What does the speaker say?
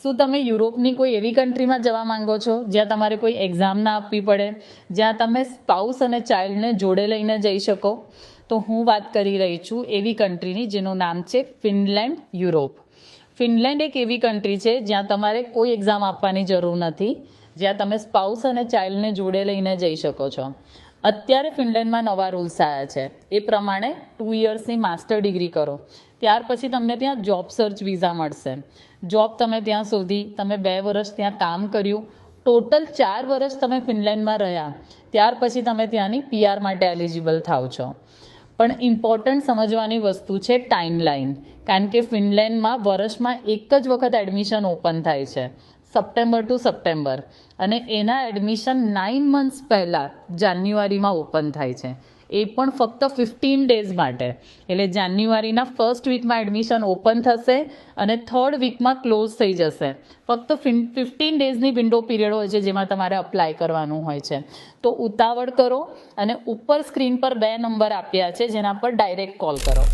શું તમે યુરોપની કોઈ એવી કન્ટ્રીમાં જવા માંગો છો જ્યાં તમારે કોઈ એક્ઝામ ના આપવી પડે, જ્યાં તમે સ્પાઉસ અને ચાઇલ્ડને જોડે લઈને જઈ શકો? તો હું વાત કરી રહી છું એવી કન્ટ્રીની જેનું નામ છે ફિનલેન્ડ, યુરોપ. ફિનલેન્ડ એક એવી કન્ટ્રી છે જ્યાં તમારે કોઈ એક્ઝામ આપવાની જરૂર નથી, જ્યાં તમે સ્પાઉસ અને ચાઇલ્ડને જોડે લઈને જઈ શકો છો. અત્યારે ફિનલેન્ડમાં નવા રૂલ્સ આવ્યા છે. એ પ્રમાણે 2 યર્સની માસ્ટર ડિગ્રી કરો, ત્યાર પછી તમને ત્યાં જોબ સર્ચ વિઝા મળશે. જોબ તમે ત્યાં શોધી, તમે 2 વર્ષ ત્યાં કામ કર્યું, ટોટલ 4 વર્ષ તમે ફિનલેન્ડમાં રહ્યા, ત્યાર પછી તમે ત્યાંની PR માટે એલિજિબલ થાવ છો. પણ ઇમ્પોર્ટન્ટ સમજવાની વસ્તુ છે ટાઈમલાઈન, કારણ કે ફિનલેન્ડમાં વર્ષમાં એક જ વખત એડમિશન ઓપન થાય છે, સપ્ટેમ્બર ટુ સપ્ટેમ્બર, અને એના એડમિશન 9 મંથ્સ પહેલાં જાન્યુઆરીમાં ઓપન થાય છે, એ પણ ફક્ત 15 ડેઝ માટે. એટલે જાન્યુઆરીના ફર્સ્ટ વીકમાં એડમિશન ઓપન થશે અને 3rd વીકમાં ક્લોઝ થઈ જશે. ફક્ત 15 ડેઝની વિન્ડો પીરિયડ હોય છે જેમાં તમારે અપ્લાય કરવાનું હોય છે. તો ઉતાવળ કરો અને ઉપર સ્ક્રીન પર 2 નંબર આપ્યા છે જેના પર ડાયરેક્ટ કોલ કરો.